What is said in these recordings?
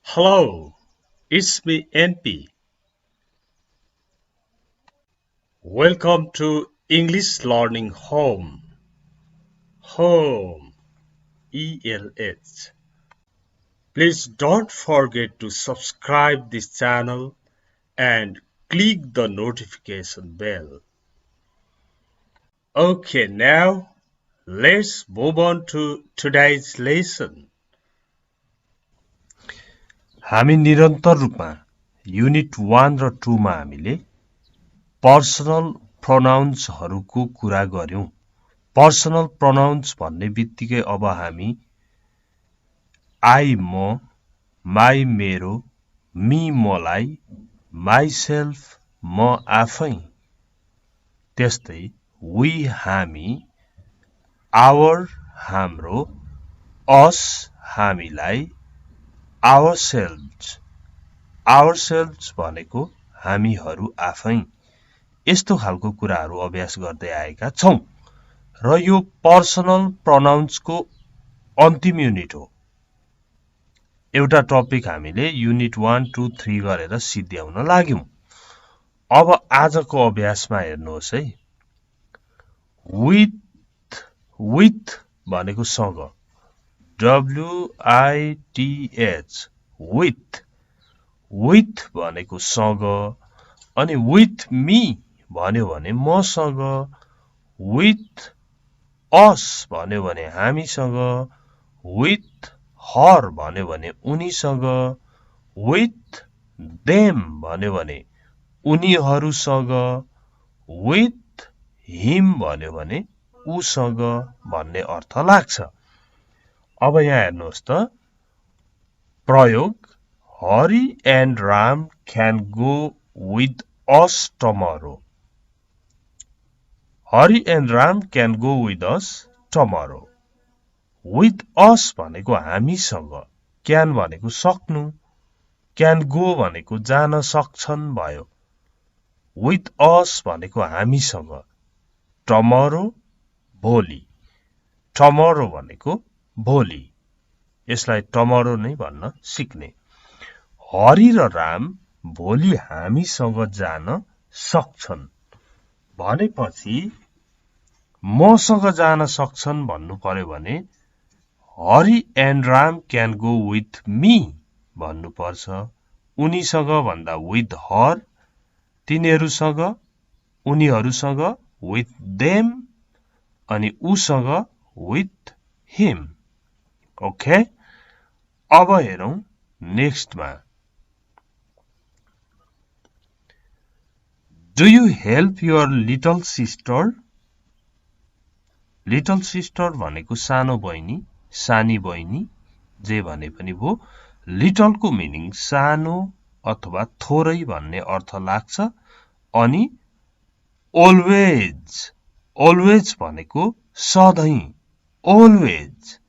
Hello, it's me NP. Welcome to English Learning Home. Home, ELH. Please don't forget to subscribe this channel and click the notification bell. Okay, now let's move on to today's lesson. हामी निरन्तर रूपमा unit 1 र 2 मा हामीले personal प्रोनाउन्सहरूको कुरा गर्यौं। Personal pronounce भन्ने बित्तिकै अब हामी आई म, माई मेरो, मी मलाई, माइसेल्फ म आफै, त्यस्तै वी हामी, आवर हाम्रो, अस हामीलाई, आवरसेल्भ्स भनेको हामीहरू आफै, यस्तो खालको कुराहरू अभ्यास गर्दै आएका छौं र यो पर्सनल प्रोनाउन्सको अन्तिम युनिट हो। एउटा टपिक हामीले युनिट 1, 2, 3 गरेर सिद्ध्याउन लाग्यौं। अब आजको अभ्यासमा हेर्नुहोस् है। विथ भनेको सँग, WITH, विथ भनेको सँग, अनि विथ मी भन्यो भने मसँग, विथ अस भन्यो भने हामीसँग, विथ हर भन्यो भने उनीसँग, विथ देम भन्यो भने उनीहरूसँग, विथ हिम भन्यो भने उसँग भन्ने अर्थ लाग्छ। अब यहाँ हेर्नुहोस् त, प्रयोग Hari and Ram can go with us tomorrow. Hari and Ram can go with us tomorrow. With us भनेको हामीसँग, क्यान भनेको सक्नु, क्यान गो भनेको जान सक्छन् भयो। विथ अस भनेको हामीसँग, टमरो भोलि, टमरो भनेको भोलि, यसलाई टमरो नै भन्न सिक्ने। हरि र राम भोलि हामीसँग जान सक्छन् भनेपछि मसँग जान सक्छन् भन्नु पर्यो भने Hari and Ram can go with me भन्नुपर्छ। उनीसँग भन्दा विथ हर, तिनीहरूसँग, उनीहरूसँग विथ देम, अनि उसँग विथ हिम। ओके, अब हेरौं नेक्स्टमा। Do you help your little sister? Little sister भनेको सानो बहिनी, सानी बहिनी, जे भने पनि भो। लिटलको मिनिङ सानो अथवा थोरै भन्ने अर्थ लाग्छ। अनि अलवेज भनेको सधैं, अलवेज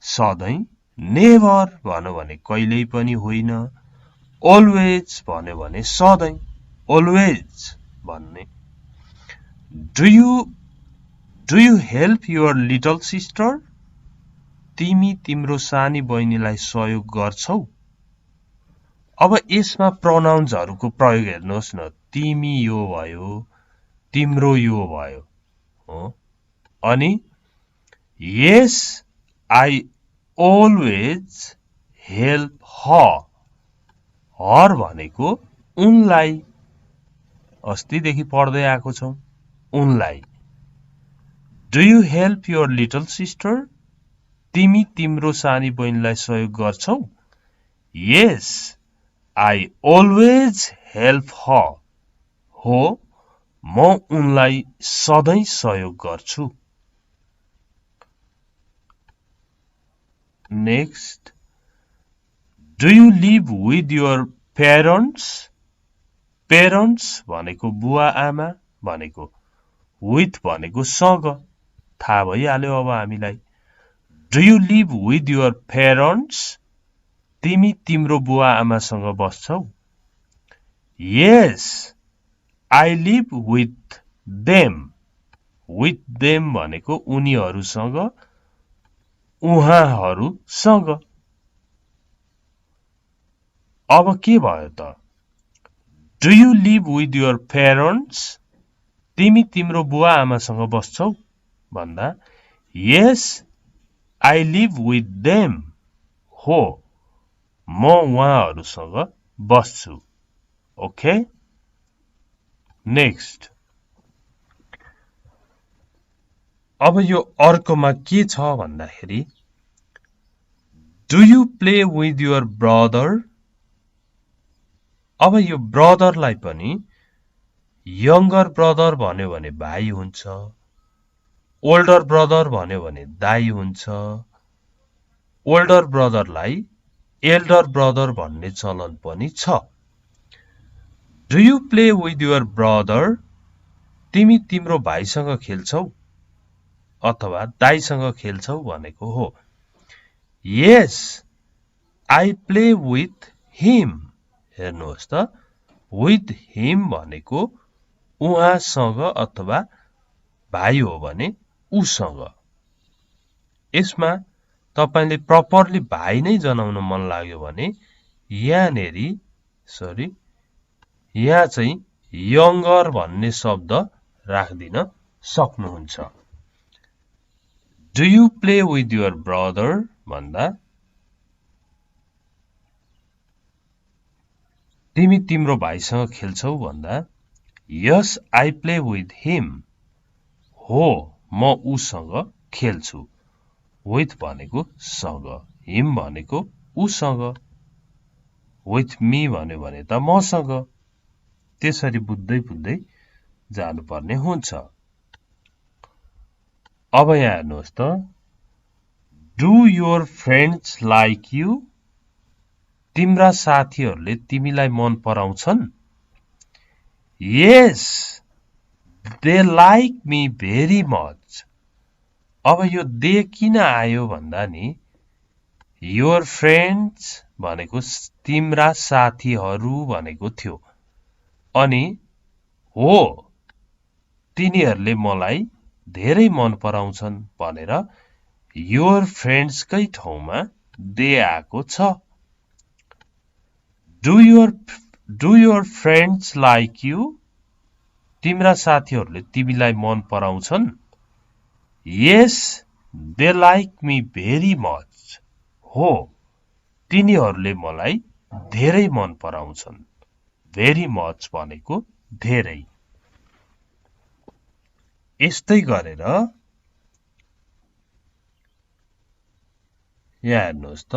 सधैं, नेभर भन्यो भने कहिल्यै पनि होइन, अलवेज भन्यो भने सधैं, अलवेज भन्ने। Do you help your little sister? तिमी तिम्रो सानी बहिनीलाई सहयोग गर्छौ? अब यसमा प्रोनाउन्सहरूको प्रयोग हेर्नुहोस् न। तिमी यो भयो, तिम्रो यो भयो, अनि yes, I always help her. हर भनेको उनलाई, अस्तिदेखि पढ्दै आएको छौं, उनलाई। Do you help your little sister? तिमी तिम्रो सानी बहिनीलाई सहयोग गर्छौ? Yes, I always help her. हो, म उनलाई सधैं सहयोग गर्छु। Next, do you live with your parents? Parents भनेको बुवा आमा भनेको, विथ भनेको सँग, थाहा भइहाल्यो अब हामीलाई। Do you live with your parents? तिमी तिम्रो बुवा आमासँग बस्छौ? Yes, I live with them. With them भनेको उनीहरूसँग, उहाँहरूसँग। अब के भयो त? Do you live with your parents? तिमी तिम्रो बुवा आमासँग बस्छौ भन्दा Yes, I live with them. हो, म उहाँहरूसँग बस्छु. ओके? नेक्स्ट. अब यो अर्कोमा के छ भन्दाखेरि Do you play with your brother? अब यो ब्रदरलाई पनि यंगर ब्रदर भन्यो भने भाइ हुन्छ, ओल्डर ब्रदर भन्यो भने दाइ हुन्छ, ओल्डर ब्रदरलाई एल्डर ब्रदर भन्ने चलन पनि छ. Do you play with your brother? तिमी तिम्रो भाइसँग खेल्छौ अथवा दाइसँग खेल्छौ भनेको हो. Yes, I play with him. हेर्नुहोस् त, with him भनेको उहाँसँग अथवा भाइ हो भने उसँग. यसमा तपाईले प्रपरली भाइ नै जनाउन मन लाग्यो भने यहाँ चाहिँ यंगर भन्ने शब्द राख्दिन सक्नुहुन्छ. Do you play with your brother भन्दा तिमी तिम्रो भाइसँग खेल्छौ भन्दा Yes, I play with him. हो, म उसँग खेल्छु. With भनेको सँग, him भनेको उसँग, with me भन्यो भने त मसँग. त्यसरी बुझ्दै बुझ्दै जानुपर्ने हुन्छ. अब यहाँ हेर्नुहोस् त. Do your friends like you? तिम्रा साथीहरूले तिमीलाई मन पराउँछन्? Yes, they like me very much. अब यो they किन आयो भन्दा नि your friends भनेको तिम्रा साथीहरू भनेको थियो. अनि हो, तिनीहरूले मलाई धेरै मन पराउँछन् भनेर your friends कै ठाउँमा they आएको छ. Do your friends like you? तिम्रा साथीहरूले तिमीलाई मन पराउँछन्? Yes, they like me very much. हो, तिनीहरूले मलाई धेरै मन पराउँछन्. Very much भनेको धेरै. यस्तै गरेर यहाँ हेर्नुहोस् त.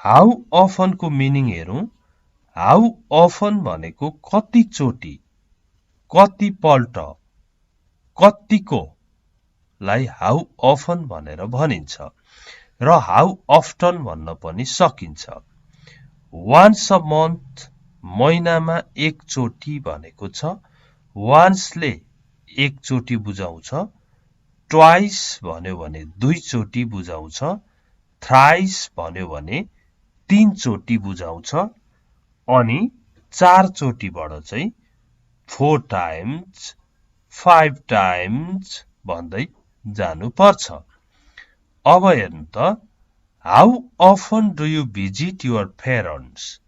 How often को मिनिङ हेरौं. How often भनेको कति चोटी, कति पल्ट, कतिको लाई how often भनेर भनिन्छ र how often भन्न पनि सकिन्छ. Once a month महिनामा एक चोटी भनेको छ. Once ले एक चोटी बुझाउँछ. Twice भन्यो भने दुई चोटी बुझाउँछ. Thrice भन्यो भने तीन चोटी बुझाउँछ. अनि चार चोटीबाट चाहिँ 4 times, 5 times भन्दै जानु पर्छ. अब हेर्नु त. How often do you visit your parents?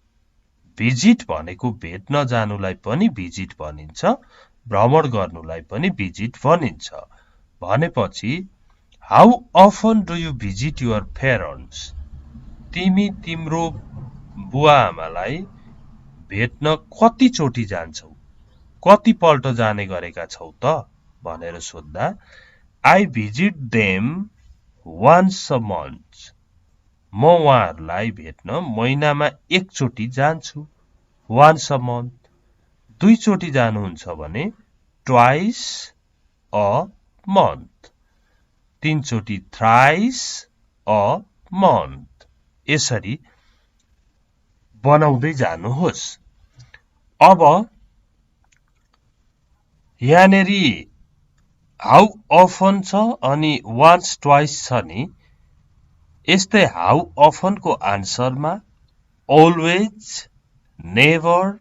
Visit भनेको भेट्न जानुलाई पनि visit भनिन्छ, भ्रमण गर्नुलाई पनि visit भनिन्छ. भनेपछि How often do you visit your parents? तिमी तिम्रो बुवा आमालाई भेट्न कति चोटी जान्छौ, कति पल्ट जाने गरेका छौ त भनेर सोध्दा I visit them once a month. म उहाँहरूलाई भेट्न महिनामा एक चोटी जान्छु. Once a month. दुई चोटी जानुहुन्छ भने twice a month. तीन चोटी thrice a month. यसरी बनाउँदै जानुहोस्. अब यहाँनेरि how often छ अनि once twice छ नि. यस्तै how often को आन्सरमा always, never,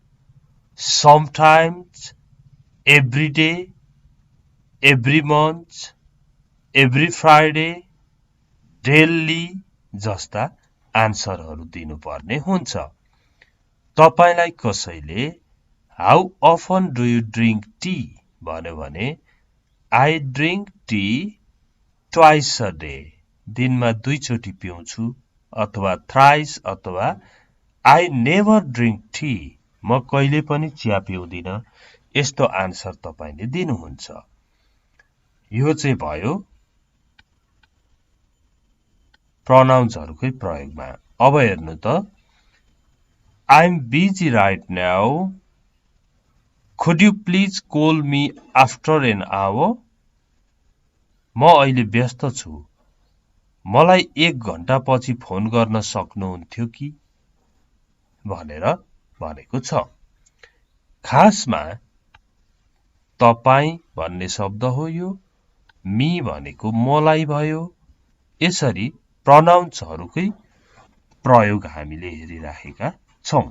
sometimes, every day, every month, every Friday, daily जस्ता आन्सरहरू दिनुपर्ने हुन्छ। तपाईलाई कसैले how often do you drink T भन्यो भने I drink T twice a day, दिनमा 2 चोटि पिउँछु, अथवा थ्राइस अथवा आई नेभर ड्रिङ्क टी, म कहिले पनि चिया पिउँदिन, यस्तो आन्सर तपाईले दिनुहुन्छ। यो चाहिँ भयो प्रोनाउन्सहरुकै प्रयोगमा। अब हेर्नु त, I am busy right now, could you please call me after an hour? म अहिले व्यस्त छु, मलाई 1 घण्टा पछि फोन गर्न सक्नुहुन्थ्यो कि भनेर भनेको छ। खासमा तपाई भन्ने शब्द हो यो, मी भनेको मलाई भयो। यसरी प्रोनाउन्सहरुकै प्रयोग हामीले हेरिराखेका छौं।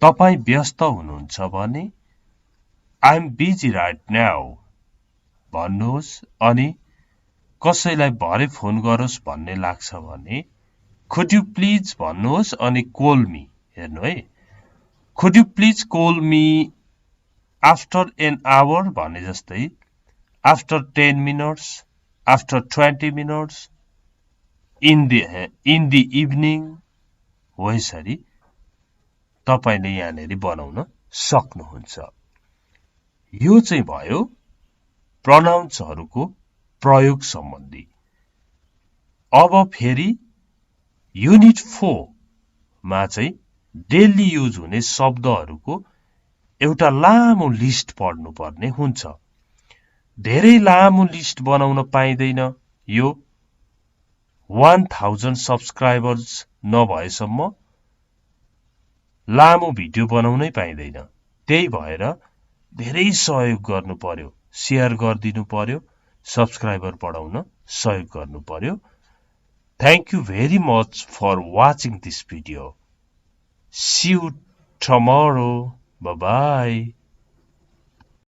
तपाई व्यस्त हुनुहुन्छ भने I am busy right now भन्नुहोस्, अनि कसैलाई भरे फोन गरोस् भन्ने लाग्छ भने could you please भन्नुहोस् अनि call me, हेर्नु है, could you please call me after an hour भने जस्तै after 10 minutes, after 20 minutes, in the evening, हो यसरी तपाईले यहाँनेरि बनाउन सक्नुहुन्छ। यो चाहिँ भयो प्रोनाउन्सहरुको प्रयोग सम्बन्धी। अब फेरि युनिट 4 मा चाहिँ डेली युज हुने शब्दहरुको एउटा लामो लिस्ट पढ्नु पर्ने हुन्छ। धेरै लामो लिस्ट बनाउन पाइदैन, यो 1000 सब्स्क्राइबर्स नभएसम्म लामो भिडियो बनाउनै पाइदैन। त्यही भएर धेरै सहयोग गर्नु पर्यो, शेयर गरिदिनु पर्यो, सब्स्क्राइबर बढाउन सहयोग गर्नु पर्यो। Thank you very much for watching this video. See you tomorrow. Bye-bye.